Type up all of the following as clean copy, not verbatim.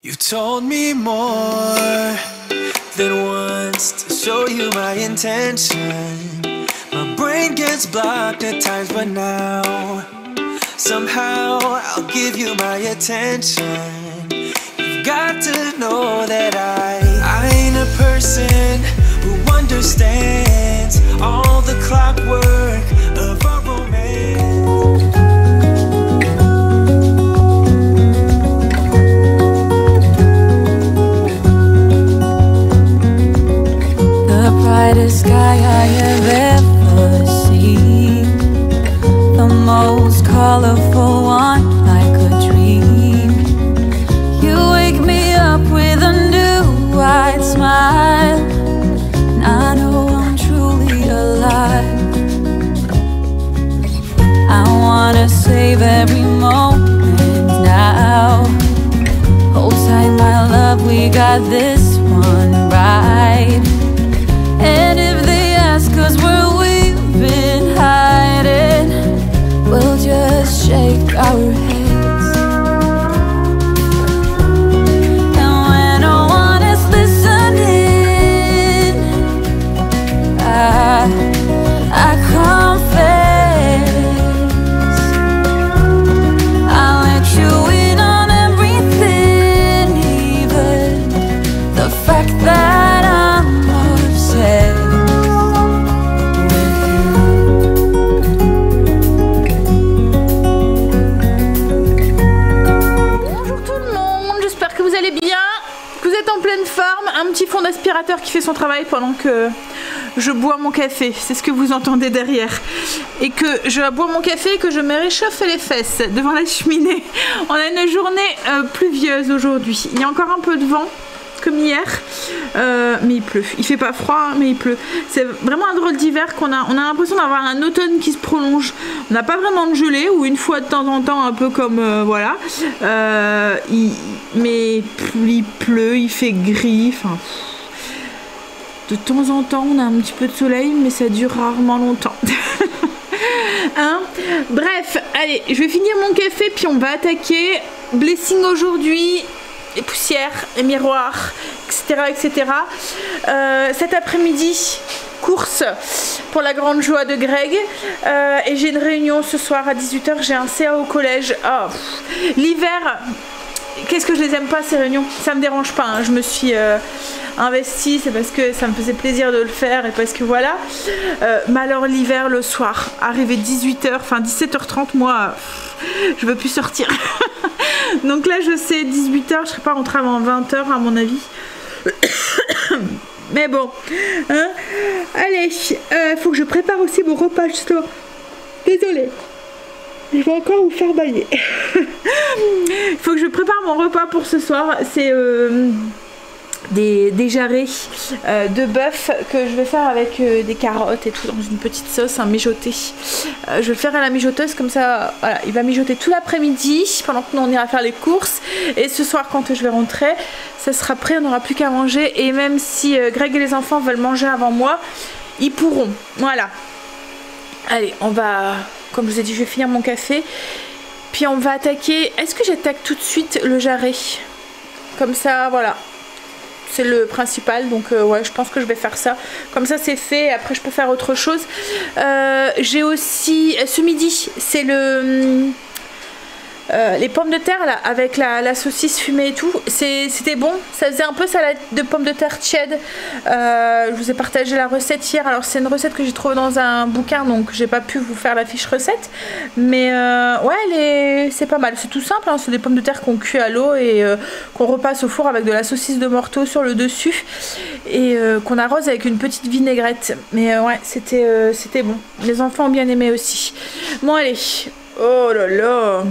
You told me more than once to show you my intention. My brain gets blocked at times, but now somehow I'll give you my attention. You've got to know that I ain't a person who understands all the clockwork of a romance. The brightest sky I have ever seen, the most colorful one like a dream. You wake me up with a new white smile, and I know I'm truly alive. I wanna save every moment now. Hold tight, my love, we got this one right. And if they ask us where we've been hiding, we'll just shake our heads. And when no one is listening, I confess, I'll let you in on everything, even the fact that I'm obsessed with you. Bonjour tout le monde, j'espère que vous allez bien, que vous êtes en pleine forme. Un petit fond d'aspirateur qui fait son travail pendant que je bois mon café, c'est ce que vous entendez derrière. Et que je bois mon café et que je me réchauffe les fesses devant la cheminée. On a une journée pluvieuse aujourd'hui, il y a encore un peu de vent comme hier, mais il pleut. Il fait pas froid, mais il pleut. C'est vraiment un drôle d'hiver qu'on a. On a l'impression d'avoir un automne qui se prolonge. On n'a pas vraiment de gelée, ou une fois de temps en temps, un peu comme voilà. Mais il pleut, il fait gris. Enfin, de temps en temps, on a un petit peu de soleil, mais ça dure rarement longtemps. Hein, bref, allez, je vais finir mon café, puis on va attaquer. Blessing aujourd'hui. Les poussières, les miroirs, etc. etc. Cet après-midi, course pour la grande joie de Greg. Et j'ai une réunion ce soir à 18 h, j'ai un CA au collège. Oh, l'hiver, qu'est-ce que je les aime pas ces réunions? Ça me dérange pas, hein. Je me suis investie, c'est parce que ça me faisait plaisir de le faire et parce que voilà. Mais alors l'hiver, le soir, arrivé 18 h, enfin 17 h 30, moi, je veux plus sortir. Donc là je sais 18 h, je serai pas rentrée avant 20 h à mon avis. Mais bon, hein. Allez, faut que je prépare aussi mon repas justement. Désolée, je vais encore vous faire bailler. Il faut que je prépare mon repas pour ce soir. C'est des jarrets de bœuf que je vais faire avec des carottes et tout dans une petite sauce, un mijoté. Je vais le faire à la mijoteuse, comme ça voilà, il va mijoter tout l'après-midi pendant que nous on ira faire les courses, et ce soir quand je vais rentrer ça sera prêt, on n'aura plus qu'à manger. Et même si Greg et les enfants veulent manger avant moi, ils pourront. Voilà, allez, on va, comme je vous ai dit, je vais finir mon café puis on va attaquer. Est-ce que j'attaque tout de suite le jarret comme ça? Voilà, c'est le principal, donc ouais, je pense que je vais faire ça. Comme ça c'est fait, après je peux faire autre chose. J'ai aussi, ce midi, c'est les pommes de terre là, avec la saucisse fumée et tout. C'était bon, ça faisait un peu salade de pommes de terre tiède. Je vous ai partagé la recette hier. Alors c'est une recette que j'ai trouvée dans un bouquin, donc j'ai pas pu vous faire la fiche recette. Mais ouais, c'est pas mal, c'est tout simple, hein. C'est des pommes de terre qu'on cuit à l'eau et qu'on repasse au four avec de la saucisse de morteau sur le dessus, et qu'on arrose avec une petite vinaigrette. Mais ouais, c'était bon, les enfants ont bien aimé aussi. Bon allez, oh là là,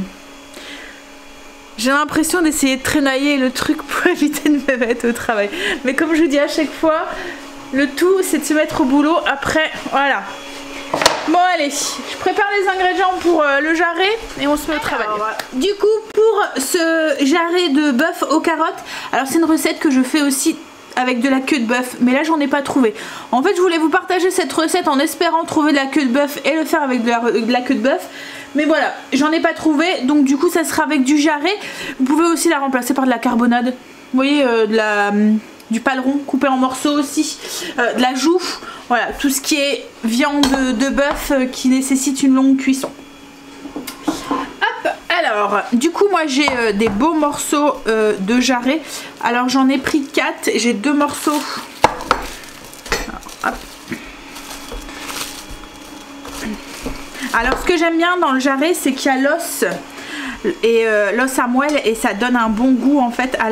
j'ai l'impression d'essayer de traînailler le truc pour éviter de me mettre au travail. Mais comme je dis à chaque fois, le tout c'est de se mettre au boulot après. Voilà. Bon allez, je prépare les ingrédients pour le jarret et on se met au travail. Du coup, pour ce jarret de bœuf aux carottes, alors c'est une recette que je fais aussi avec de la queue de bœuf, mais là j'en ai pas trouvé. En fait je voulais vous partager cette recette en espérant trouver de la queue de bœuf et le faire avec de la queue de bœuf, Mais voilà, j'en ai pas trouvé, donc du coup ça sera avec du jarret. Vous pouvez aussi la remplacer par de la carbonade. Vous voyez, du paleron coupé en morceaux aussi, de la joue. Voilà, tout ce qui est viande de bœuf qui nécessite une longue cuisson. Hop, alors, du coup moi j'ai des beaux morceaux de jarret. Alors j'en ai pris 4, j'ai 2 morceaux. Alors, hop. Alors ce que j'aime bien dans le jarret, c'est qu'il y a l'os et l'os à moelle, et ça donne un bon goût en fait à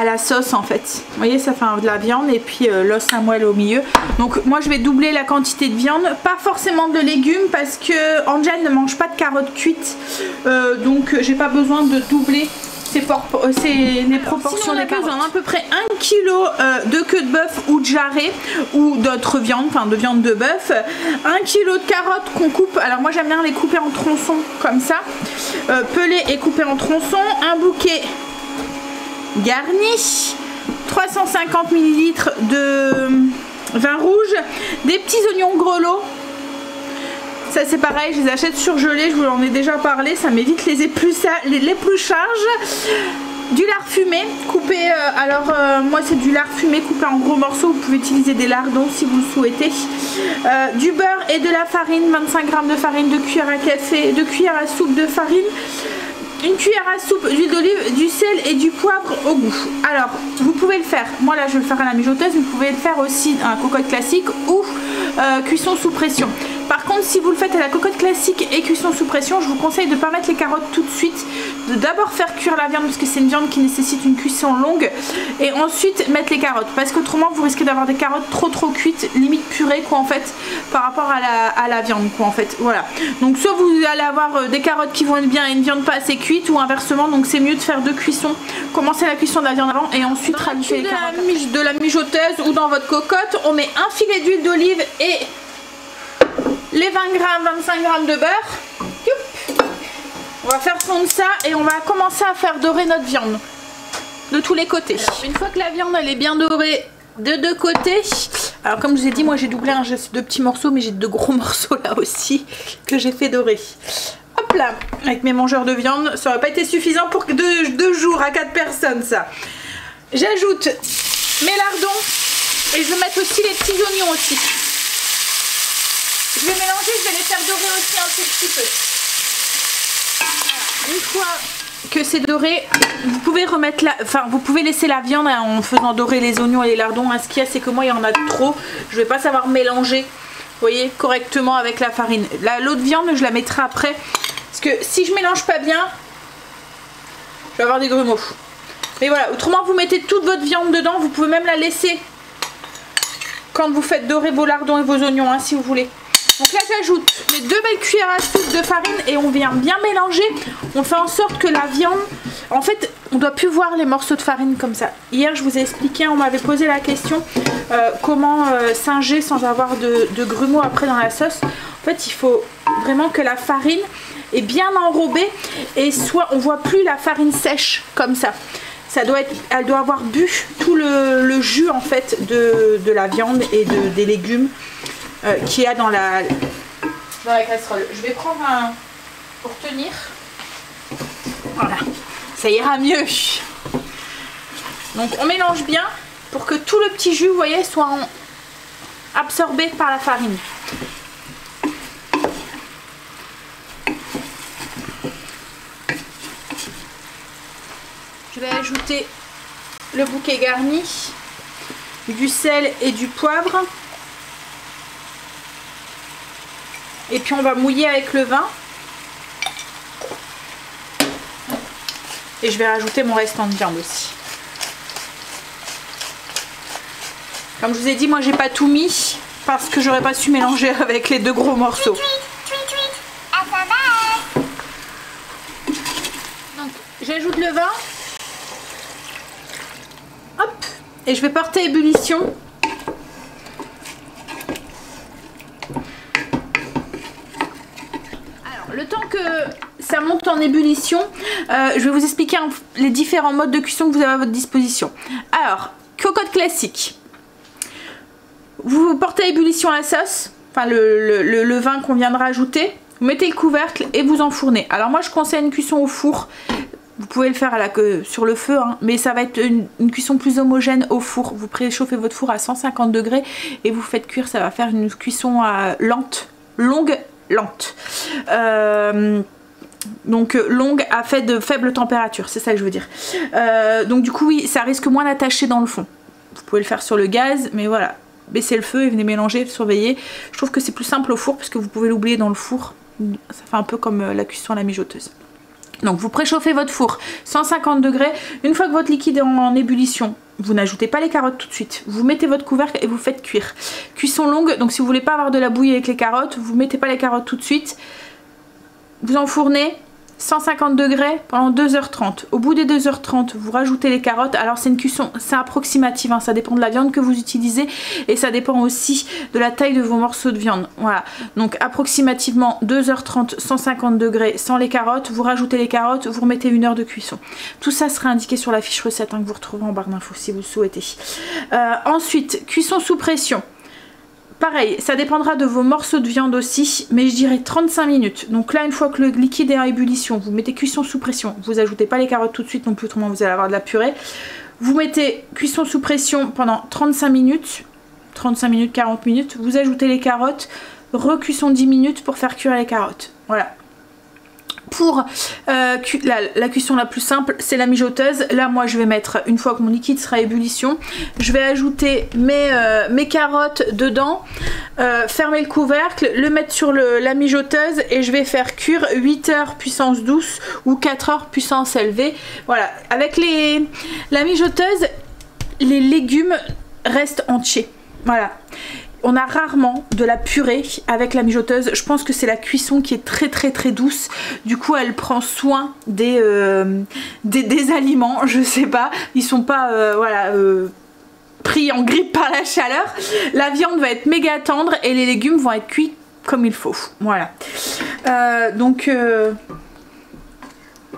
la sauce en fait. Vous voyez, ça fait de la viande et puis l'os à moelle au milieu. Donc moi je vais doubler la quantité de viande, pas forcément de légumes parce que Angel ne mange pas de carottes cuites, donc j'ai pas besoin de doubler les proportions des carottes. On a à peu près 1 kg de queue de bœuf ou de jarret ou d'autres viandes, enfin de viande de bœuf, 1 kg de carottes qu'on coupe. Alors moi j'aime bien les couper en tronçons comme ça, pelées et coupées en tronçons, un bouquet garni, 350 ml de vin rouge, des petits oignons grelots. Ça c'est pareil, je les achète surgelés, je vous en ai déjà parlé, ça m'évite les épluchages. Du lard fumé coupé, moi c'est du lard fumé coupé en gros morceaux, vous pouvez utiliser des lardons si vous le souhaitez. Du beurre et de la farine, 25 g de farine, 2 cuillères à café, 2 cuillères à soupe de farine, une cuillère à soupe d'huile d'olive, du sel et du poivre au goût. Alors vous pouvez le faire, moi là je vais le faire à la mijoteuse, mais vous pouvez le faire aussi à la cocotte classique ou cuisson sous pression. Par contre si vous le faites à la cocotte classique et cuisson sous pression, je vous conseille de ne pas mettre les carottes tout de suite, de d'abord faire cuire la viande parce que c'est une viande qui nécessite une cuisson longue, et ensuite mettre les carottes, parce qu'autrement vous risquez d'avoir des carottes trop cuites, limite purée quoi en fait, par rapport à la viande quoi en fait. Voilà, donc soit vous allez avoir des carottes qui vont être bien et une viande pas assez cuite, ou inversement, donc c'est mieux de faire 2 cuissons, commencer la cuisson de la viande avant et ensuite rajouter les carottes. De la mijoteuse ou dans votre cocotte, on met un filet d'huile d'olive et les 20 g, 25 g de beurre. Youp. On va faire fondre ça et on va commencer à faire dorer notre viande de tous les côtés. Alors, une fois que la viande elle est bien dorée de deux côtés, alors comme je vous ai dit, moi j'ai doublé, j'ai 2 petits morceaux, mais j'ai 2 gros morceaux là aussi que j'ai fait dorer. Hop là, avec mes mangeurs de viande, ça aurait pas été suffisant pour 2 jours à 4 personnes ça. J'ajoute mes lardons et je vais mettre aussi les petits oignons aussi. Je vais mélanger, je vais les faire dorer aussi un tout petit peu. Voilà. Une fois que c'est doré, vous pouvez vous pouvez laisser la viande en faisant dorer les oignons et les lardons. Ce qu'il y a, c'est que moi il y en a trop, je vais pas savoir mélanger, vous voyez, correctement avec la farine. L'autre viande, je la mettrai après, parce que si je mélange pas bien, je vais avoir des grumeaux. Mais voilà, autrement vous mettez toute votre viande dedans, vous pouvez même la laisser quand vous faites dorer vos lardons et vos oignons, hein, si vous voulez. Donc là j'ajoute mes 2 belles cuillères à soupe de farine et on vient bien mélanger. On fait en sorte que la viande, en fait on doit plus voir les morceaux de farine comme ça. Hier je vous ai expliqué, on m'avait posé la question comment singer sans avoir de grumeaux après dans la sauce. En fait il faut vraiment que la farine est bien enrobée et soit on voit plus la farine sèche comme ça. Elle doit avoir bu tout le jus en fait de la viande et des légumes qu'il y a dans la casserole. Je vais prendre un pour tenir. Voilà, ça ira mieux. Donc on mélange bien pour que tout le petit jus, vous voyez, soit absorbé par la farine. Je vais ajouter le bouquet garni, du sel et du poivre. Et puis on va mouiller avec le vin. Et je vais rajouter mon restant de viande aussi. Comme je vous ai dit, moi j'ai pas tout mis parce que j'aurais pas su mélanger avec les 2 gros morceaux. Donc j'ajoute le vin. Hop. Et je vais porter à ébullition. Le temps que ça monte en ébullition, je vais vous expliquer les différents modes de cuisson que vous avez à votre disposition. Alors, cocotte classique. Vous portez à ébullition la sauce, enfin le vin qu'on vient de rajouter. Vous mettez le couvercle et vous enfournez. Alors moi je conseille une cuisson au four. Vous pouvez le faire sur le feu, hein, mais ça va être une cuisson plus homogène au four. Vous préchauffez votre four à 150 degrés et vous faites cuire. Ça va faire une cuisson lente, longue, lente. Donc longue à fait de faible température, c'est ça que je veux dire. Donc du coup oui, ça risque moins d'attacher dans le fond. Vous pouvez le faire sur le gaz, mais voilà. Baissez le feu et venez mélanger, surveiller. Je trouve que c'est plus simple au four parce que vous pouvez l'oublier dans le four. Ça fait un peu comme la cuisson à la mijoteuse. Donc vous préchauffez votre four 150 degrés. Une fois que votre liquide est en ébullition, vous n'ajoutez pas les carottes tout de suite. Vous mettez votre couvercle et vous faites cuire. Cuisson longue, donc si vous voulez pas avoir de la bouillie avec les carottes, vous mettez pas les carottes tout de suite. Vous enfournez 150 degrés pendant 2h30. Au bout des 2h30, vous rajoutez les carottes. Alors c'est une cuisson, c'est approximatif, hein, ça dépend de la viande que vous utilisez et ça dépend aussi de la taille de vos morceaux de viande. Voilà, donc approximativement 2h30, 150 degrés sans les carottes. Vous rajoutez les carottes, vous remettez 1 heure de cuisson. Tout ça sera indiqué sur la fiche recette hein, que vous retrouvez en barre d'infos si vous le souhaitez. Ensuite, cuisson sous pression. Pareil, ça dépendra de vos morceaux de viande aussi, mais je dirais 35 minutes. Donc là, une fois que le liquide est en ébullition, vous mettez cuisson sous pression. Vous ajoutez pas les carottes tout de suite non plus, autrement vous allez avoir de la purée. Vous mettez cuisson sous pression pendant 35 minutes, 40 minutes. Vous ajoutez les carottes, recuisson 10 minutes pour faire cuire les carottes. Voilà. Pour la cuisson la plus simple, c'est la mijoteuse. Là moi je vais mettre, une fois que mon liquide sera à ébullition, je vais ajouter mes carottes dedans, fermer le couvercle, le mettre sur la mijoteuse et je vais faire cuire 8 heures puissance douce ou 4 heures puissance élevée. Voilà, avec la mijoteuse, les légumes restent entiers. Voilà. On a rarement de la purée avec la mijoteuse. Je pense que c'est la cuisson qui est très douce. Du coup, elle prend soin des aliments. Je sais pas. Ils sont pas pris en grippe par la chaleur. La viande va être méga tendre et les légumes vont être cuits comme il faut. Voilà.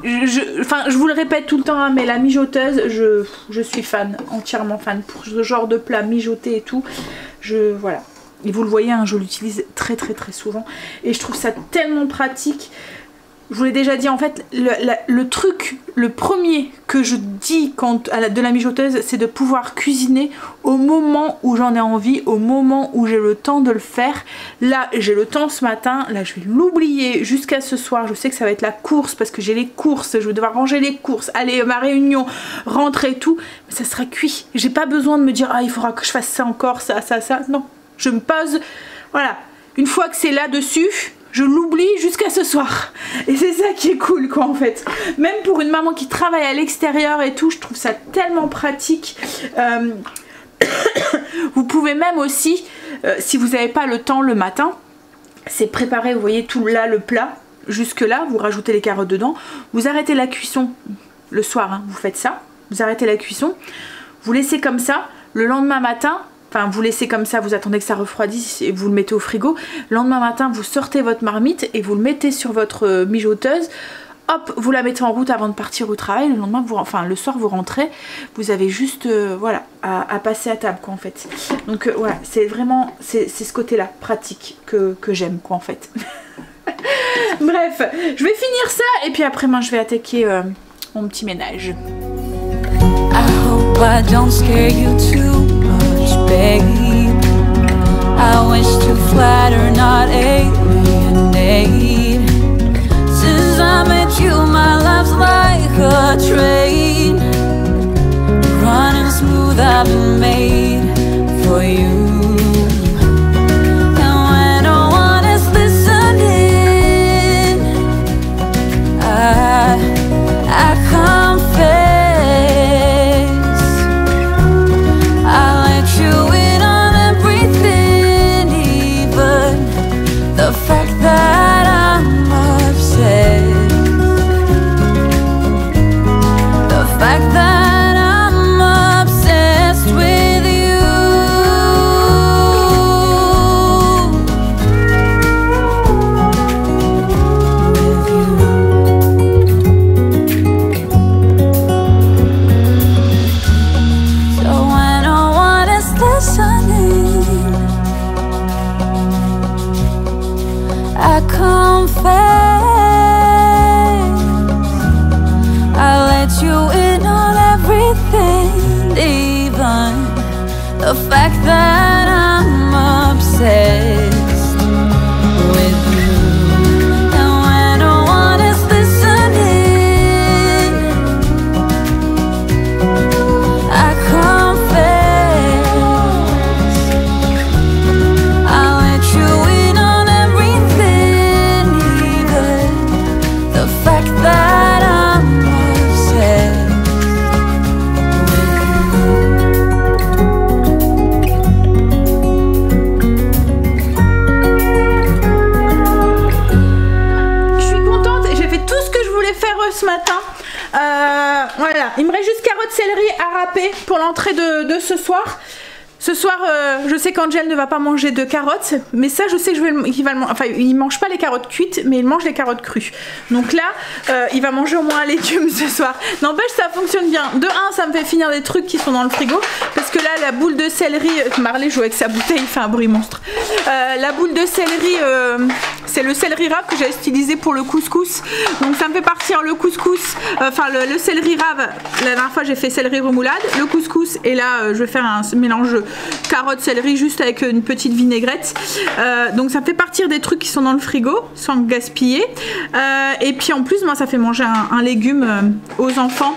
Je vous le répète tout le temps, hein, mais la mijoteuse, je suis fan, entièrement fan. Pour ce genre de plat mijoté et tout, voilà. Et vous le voyez, hein, je l'utilise très souvent. Et je trouve ça tellement pratique. Je vous l'ai déjà dit, en fait, le truc, le premier que je dis de la mijoteuse, c'est de pouvoir cuisiner au moment où j'en ai envie, au moment où j'ai le temps de le faire. Là, j'ai le temps ce matin, là, je vais l'oublier jusqu'à ce soir. Je sais que ça va être la course parce que j'ai les courses, je vais devoir ranger les courses, aller à ma réunion, rentrer et tout. Mais ça sera cuit. J'ai pas besoin de me dire, ah, il faudra que je fasse ça encore, ça. Non, je me pose, voilà. Une fois que c'est là-dessus, je l'oublie jusqu'à ce soir. Et c'est ça qui est cool quoi en fait. Même pour une maman qui travaille à l'extérieur et tout, je trouve ça tellement pratique. Vous pouvez même aussi, si vous n'avez pas le temps le matin, c'est préparer, vous voyez tout là le plat. Jusque là, vous rajoutez les carottes dedans. Vous arrêtez la cuisson le soir, hein, vous faites ça. Vous arrêtez la cuisson. Vous laissez comme ça. Le lendemain matin, enfin vous laissez comme ça, vous attendez que ça refroidisse et vous le mettez au frigo. Le lendemain matin, vous sortez votre marmite et vous le mettez sur votre mijoteuse. Hop, vous la mettez en route avant de partir au travail. Le lendemain, le soir, vous rentrez. Vous avez juste, voilà, à passer à table, quoi, en fait. Donc, voilà, c'est vraiment, c'est ce côté-là, pratique, que j'aime, quoi, en fait. Bref, je vais finir ça et puis après, je vais attaquer mon petit ménage. I hope I don't scare you too much, babe. I wish to flatter, not alienate. Since I met you, my life's like a train, running smooth, I've been made for you. And when no one is listening, I confess. The fact that I'm obsessed, the fact that I'm obsessed with you. the fact that I'm obsessed with you. And when no one is listening, I confess I let you in on everything, even the fact that I'm obsessed. Ce matin, voilà, il me reste juste carottes céleri à râper pour l'entrée de ce soir. Ce soir, je sais qu'Angel ne va pas manger de carottes, mais ça, je sais que il va enfin, il mange pas les carottes cuites, mais il mange les carottes crues. Donc là, il va manger au moins un légume ce soir. N'empêche, ça fonctionne bien. De un, ça me fait finir des trucs qui sont dans le frigo, parce que là, la boule de céleri, Marley joue avec sa bouteille, il fait un bruit monstre. La boule de céleri, c'est le céleri rave que j'ai utilisé pour le couscous. Donc ça me fait partir le couscous, enfin le céleri rave. La dernière fois, j'ai fait céleri remoulade, le couscous, et là, je vais faire un mélange carottes, céleri juste avec une petite vinaigrette. Donc ça me fait partir des trucs qui sont dans le frigo sans gaspiller. Et puis en plus, moi, ça fait manger un légume aux enfants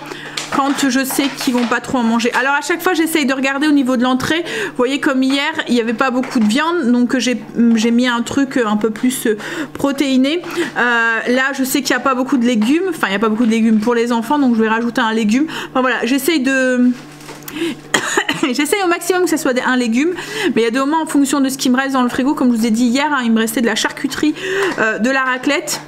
quand je sais qu'ils vont pas trop en manger. Alors à chaque fois, j'essaye de regarder au niveau de l'entrée. Vous voyez, comme hier, il n'y avait pas beaucoup de viande, donc j'ai mis un truc un peu plus protéiné. Là, je sais qu'il n'y a pas beaucoup de légumes. Enfin, il n'y a pas beaucoup de légumes pour les enfants, donc je vais rajouter un légume. Enfin voilà, j'essaye de... J'essaye au maximum que ça soit un légume, mais il y a des moments en fonction de ce qui me reste dans le frigo. Comme je vous ai dit hier, hein, il me restait de la charcuterie, de la raclette,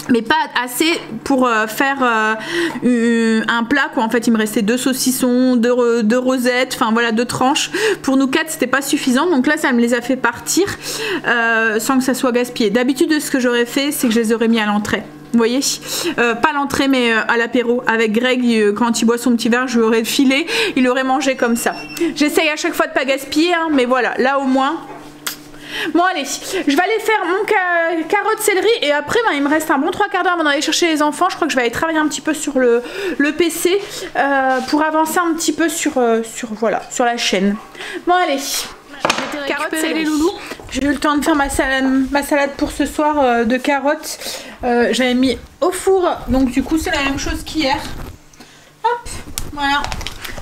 mais pas assez pour faire un plat quoi. En fait, il me restait 2 saucissons, 2 rosettes, enfin voilà, 2 tranches. Pour nous 4, c'était pas suffisant, donc là ça me les a fait partir sans que ça soit gaspillé. D'habitude, ce que j'aurais fait, c'est que je les aurais mis à l'entrée. Vous voyez, pas l'entrée mais à l'apéro avec Greg. Quand il boit son petit verre, je lui aurais filé, il aurait mangé comme ça. J'essaye à chaque fois de pas gaspiller, hein, mais voilà, là au moins. Bon allez, je vais aller faire mon carotte céleri et après il me reste un bon 3 quarts d'heure avant d'aller chercher les enfants. Je crois que je vais aller travailler un petit peu sur le PC pour avancer un petit peu sur la chaîne. Bon allez, carotte céleri loulou. J'ai eu le temps de faire ma salade pour ce soir de carottes. J'avais mis au four, donc du coup c'est la même chose qu'hier. Hop, voilà.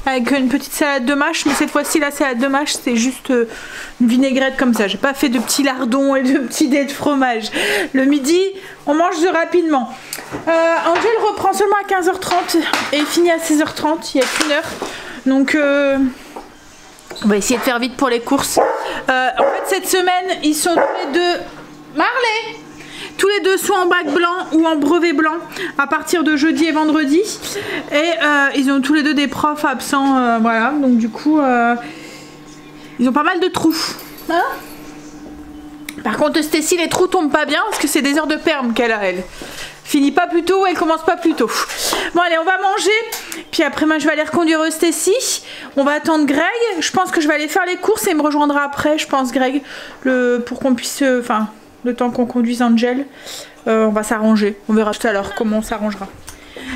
Avec une petite salade de mâche, mais cette fois-ci la salade de mâche c'est juste une vinaigrette comme ça. J'ai pas fait de petits lardons et de petits dés de fromage. Le midi, on mange rapidement. Angel reprend seulement à 15h30 et il finit à 16h30, il n'y a qu'une heure. Donc on va essayer de faire vite pour les courses. En fait cette semaine, ils sont tous les deux... Marley! Tous les deux soit en bac blanc ou en brevet blanc à partir de jeudi et vendredi. Et ils ont tous les deux des profs absents. Voilà, donc du coup, ils ont pas mal de trous. Hein? Par contre, Stécie, les trous tombent pas bien parce que c'est des heures de perme qu'elle a, elle. Finit pas plus tôt, elle commence pas plus tôt. Bon allez, on va manger. Puis après, moi, je vais aller reconduire Stécie. On va attendre Greg. Je pense que je vais aller faire les courses et il me rejoindra après, je pense, Greg. Pour qu'on puisse... Enfin... le temps qu'on conduise Angel, on va s'arranger. On verra tout à l'heure comment on s'arrangera.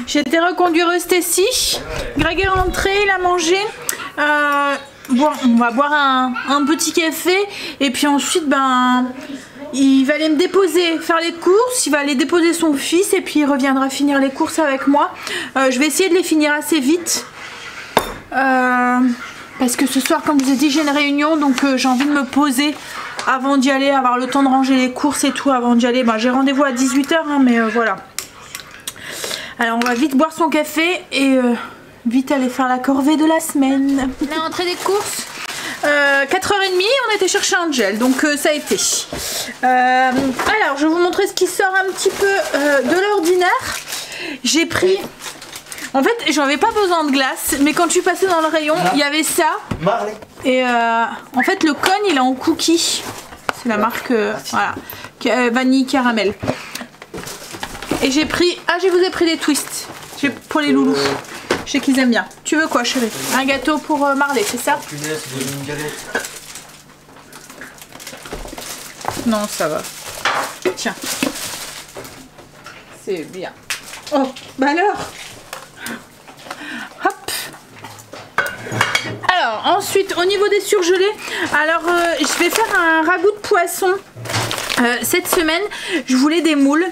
J'ai été reconduire Stécie. Greg est rentré, il a mangé. Bon, on va boire un petit café. Et puis ensuite, ben, il va aller me déposer, faire les courses. Il va aller déposer son fils et puis il reviendra finir les courses avec moi. Je vais essayer de les finir assez vite. Parce que ce soir, comme je vous ai dit, j'ai une réunion. Donc j'ai envie de me poser avant d'y aller, avoir le temps de ranger les courses et tout avant d'y aller. Bah, j'ai rendez-vous à 18h, hein, mais voilà. Alors on va vite boire son café et vite aller faire la corvée de la semaine. La rentrée des courses, 4h30, on était chercher Angel, donc ça a été. Alors je vais vous montrer ce qui sort un petit peu de l'ordinaire. J'ai pris... En fait, j'en avais pas besoin de glace, mais quand je suis passée dans le rayon, il y avait ça. Et en fait, le cône, il est en cookie. C'est la marque voilà, vanille caramel. Et j'ai pris... Ah, je vous ai pris des twists pour les loulous. Je sais qu'ils aiment bien. Tu veux quoi, chérie? Un gâteau pour Marley, c'est ça? Punaise, c'est une galette. Non, ça va. Tiens. C'est bien. Oh, bah alors. Hop. Alors, Ensuite, au niveau des surgelés, alors je vais faire un ragoût de poisson. Cette semaine je voulais des moules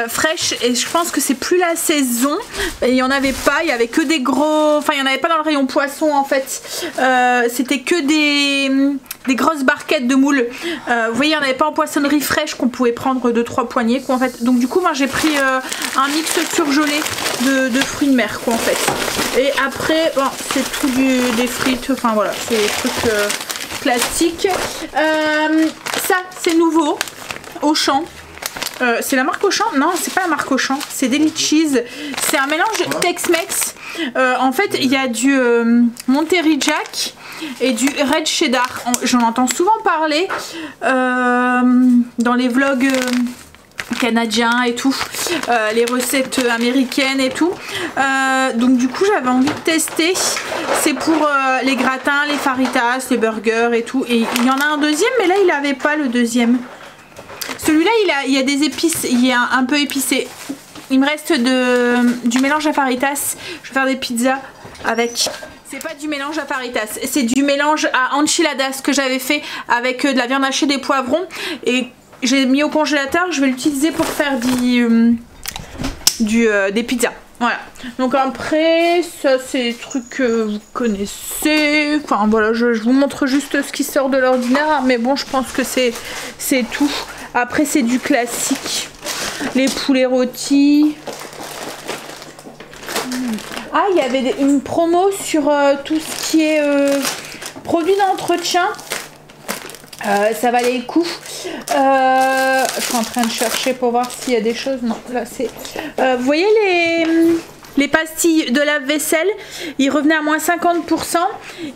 fraîches et je pense que c'est plus la saison, il n'y en avait pas, il y avait que des gros, enfin il n'y en avait pas dans le rayon poisson en fait, c'était que des grosses barquettes de moules, vous voyez il n'y en avait pas en poissonnerie fraîche qu'on pouvait prendre 2-3 poignées quoi en fait, donc du coup moi j'ai pris un mix surgelé de fruits de mer quoi en fait, et après bon, c'est tout des frites, enfin voilà c'est des trucs classiques. Ça c'est nouveau Auchan, c'est la marque Auchan? Non, c'est pas la marque Auchan, c'est Deli Cheese. C'est un mélange Tex-Mex. En fait, il y a du Monterey Jack et du Red Cheddar. J'en entends souvent parler dans les vlogs canadiens et tout, les recettes américaines et tout. Donc du coup, j'avais envie de tester. C'est pour les gratins, les faritas, les burgers et tout. Et il y en a un deuxième, mais là, il n'avait pas le deuxième. Celui-là, il y a des épices, il est un peu épicé. Il me reste du mélange à faritas. Je vais faire des pizzas avec. C'est pas du mélange à faritas, c'est du mélange à enchiladas que j'avais fait avec de la viande hachée, des poivrons. Et j'ai mis au congélateur, je vais l'utiliser pour faire des pizzas. Voilà, donc après, ça c'est des trucs que vous connaissez. Enfin voilà, je vous montre juste ce qui sort de l'ordinaire. Mais bon, je pense que c'est tout. Après, c'est du classique. Les poulets rôtis. Ah, il y avait une promo sur tout ce qui est produits d'entretien. Ça valait le coup. Je suis en train de chercher pour voir s'il y a des choses. Non, là c'est... vous voyez les pastilles de lave-vaisselle, ils revenaient à moins 50%.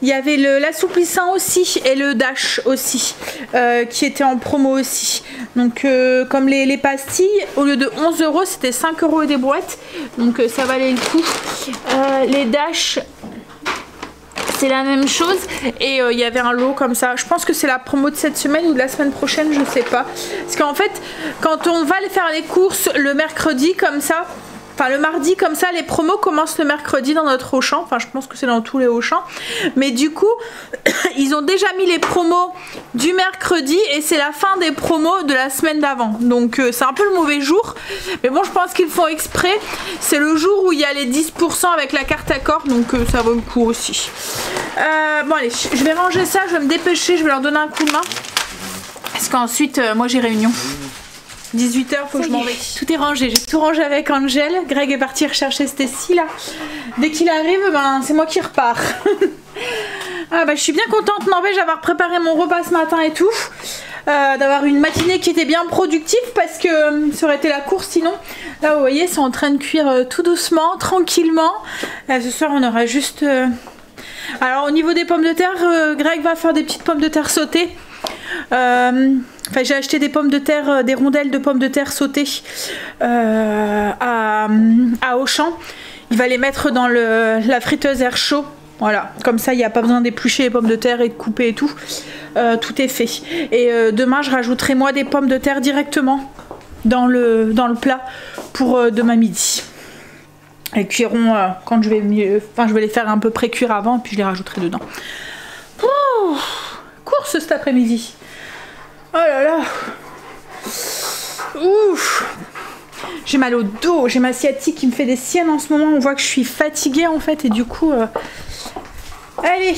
Il y avait l'assouplissant aussi et le Dash aussi qui étaient en promo aussi. Donc comme les pastilles, au lieu de 11 €, c'était 5 € des boîtes. Donc ça valait le coup. Les Dash... c'est la même chose et il y avait un lot comme ça. Je pense que c'est la promo de cette semaine ou de la semaine prochaine, je sais pas. Parce qu'en fait, quand on va faire les courses le mercredi comme ça, enfin le mardi comme ça, les promos commencent le mercredi dans notre Auchan. Enfin je pense que c'est dans tous les Auchan. Mais du coup, ils ont déjà mis les promos du mercredi et c'est la fin des promos de la semaine d'avant. Donc c'est un peu le mauvais jour. Mais bon, je pense qu'ils font exprès. C'est le jour où il y a les 10% avec la carte Accor. Donc ça vaut le coup aussi. Bon allez, je vais ranger ça. Je vais me dépêcher. Je vais leur donner un coup de main. Parce qu'ensuite, moi j'ai réunion. 18 h, faut que je m'en vais. Tout est rangé, j'ai tout rangé avec Angel. Greg est parti rechercher Stacy là. Dès qu'il arrive, ben, c'est moi qui repars. Ah bah je suis bien contente Norvège d'avoir préparé mon repas ce matin et tout. D'avoir une matinée qui était bien productive parce que ça aurait été la course sinon. Là vous voyez c'est en train de cuire tout doucement, tranquillement. Ce soir on aura juste... Alors au niveau des pommes de terre, Greg va faire des petites pommes de terre sautées. Enfin j'ai acheté des pommes de terre, des rondelles de pommes de terre sautées à Auchan. Il va les mettre dans la friteuse air chaud. Voilà, comme ça il n'y a pas besoin d'éplucher les pommes de terre et de couper et tout. Tout est fait. Et demain je rajouterai moi des pommes de terre directement dans le plat pour demain midi. Elles cuiront quand je vais mieux. Enfin je vais les faire un peu pré-cuire avant et puis je les rajouterai dedans. Oh, course cet après-midi. Oh là là. Ouf. J'ai mal au dos, j'ai ma sciatique qui me fait des siennes en ce moment. On voit que je suis fatiguée en fait et du coup... Allez.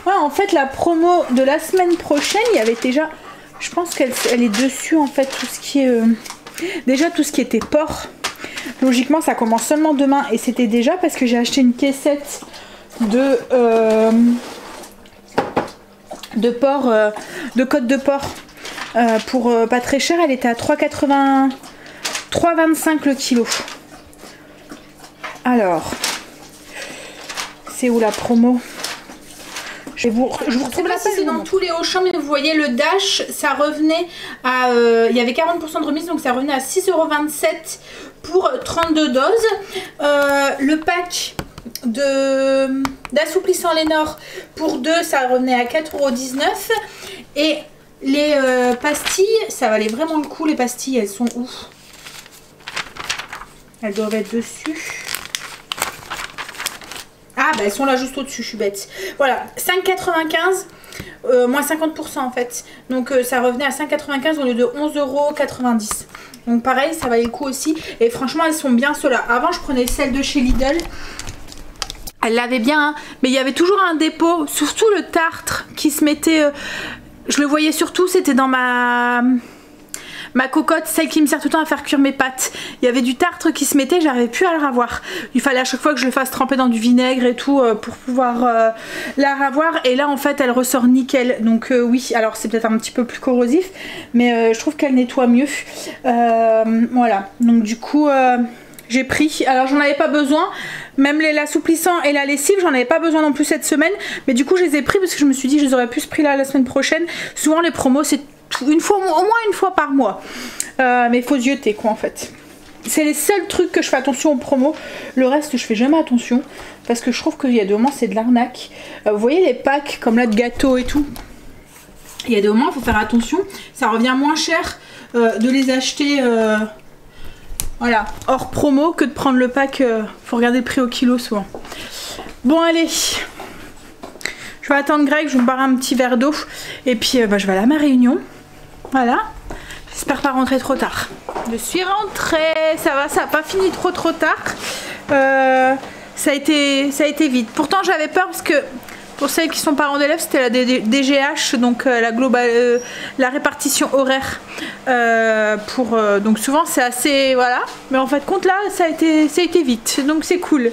Ouais, en fait la promo de la semaine prochaine, il y avait déjà... Je pense qu'elle est dessus en fait, tout ce qui est... Déjà tout ce qui était porc. Logiquement ça commence seulement demain et c'était déjà parce que j'ai acheté une caissette de porc, de côte de porc pour pas très cher. Elle était à 3,80, 3,25 le kilo. Alors c'est où la promo? Je vous sais pas si c'est dans tous les Auchan, mais vous voyez le Dash, ça revenait à... il y avait 40% de remise, donc ça revenait à 6,27 € pour 32 doses. Le pack d'assouplissant Lénore pour 2, ça revenait à 4,19 €. Et les pastilles, ça valait vraiment le coup. Les pastilles, elles sont où? Elles doivent être dessus. Ah bah elles sont là juste au-dessus, je suis bête. Voilà, 5,95 moins 50% en fait. Donc ça revenait à 5,95 au lieu de 11,90 €. Donc pareil, ça valait le coup aussi. Et franchement, elles sont bien ceux-là. Avant, je prenais celles de chez Lidl. Elle l'avait bien, hein, mais il y avait toujours un dépôt, surtout le tartre qui se mettait... je le voyais surtout, c'était dans ma cocotte, celle qui me sert tout le temps à faire cuire mes pâtes. Il y avait du tartre qui se mettait, j'arrivais plus à le ravoir. Il fallait à chaque fois que je le fasse tremper dans du vinaigre et tout pour pouvoir la ravoir. Et là en fait elle ressort nickel. Donc oui, alors c'est peut-être un petit peu plus corrosif, mais je trouve qu'elle nettoie mieux. Voilà, donc du coup j'ai pris, alors j'en avais pas besoin. Même l'assouplissant et la lessive, j'en avais pas besoin non plus cette semaine. Mais du coup je les ai pris parce que je me suis dit je les aurais pu ce prix là la semaine prochaine. Souvent les promos c'est une fois, au moins une fois par mois. Mais il faut zioter quoi en fait. C'est les seuls trucs que je fais attention aux promos. Le reste je fais jamais attention. Parce que je trouve qu'il y a des moments c'est de l'arnaque. Vous voyez les packs comme là de gâteaux et tout. Il y a des moments il faut faire attention. Ça revient moins cher de les acheter... voilà, hors promo que de prendre le pack, faut regarder le prix au kilo souvent. Bon allez, je vais attendre Greg, je vais me boire un petit verre d'eau et puis je vais aller à ma réunion. Voilà, j'espère pas rentrer trop tard. Je suis rentrée, ça va, ça n'a pas fini trop tard. Ça a été vite. Pourtant j'avais peur parce que pour celles qui sont parents d'élèves, c'était la DGH, donc la répartition horaire. Donc souvent c'est assez... Voilà. Mais en fait compte là, ça a été vite. Donc c'est cool.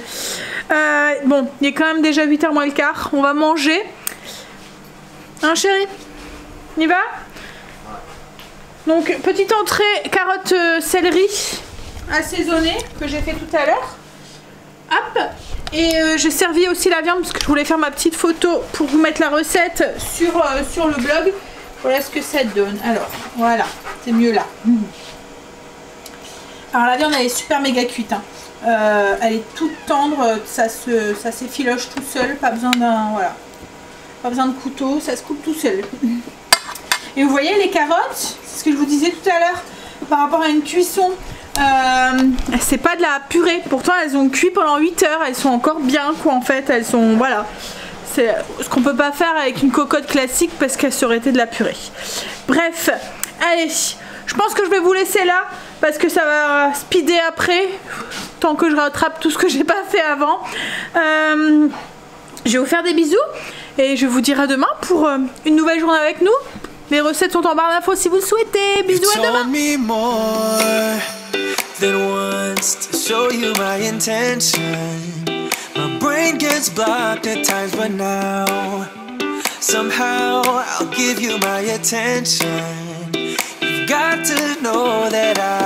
Bon, il est quand même déjà 8h moins le quart. On va manger. Hein chérie? On y va? Donc petite entrée, carottes céleri assaisonnées que j'ai fait tout à l'heure. Hop. Et j'ai servi aussi la viande parce que je voulais faire ma petite photo pour vous mettre la recette sur le blog. Voilà ce que ça donne. Alors voilà, c'est mieux là. Alors la viande elle est super méga cuite. Hein. Elle est toute tendre, ça s'effiloche tout seul, pas besoin d'un pas besoin de couteau, ça se coupe tout seul. Et vous voyez les carottes, c'est ce que je vous disais tout à l'heure par rapport à une cuisson. C'est pas de la purée, pourtant elles ont cuit pendant 8 heures, elles sont encore bien quoi en fait, elles sont voilà, c'est ce qu'on peut pas faire avec une cocotte classique parce qu'elle serait été de la purée. Bref, allez, je pense que je vais vous laisser là parce que ça va speeder après, tant que je rattrape tout ce que j'ai pas fait avant. Je vais vous faire des bisous et je vous dirai à demain pour une nouvelle journée avec nous. Les recettes sont en barre d'infos si vous le souhaitez. Bisous, à demain. Than once to show you my intention. My brain gets blocked at times, but now somehow I'll give you my attention. You've got to know that I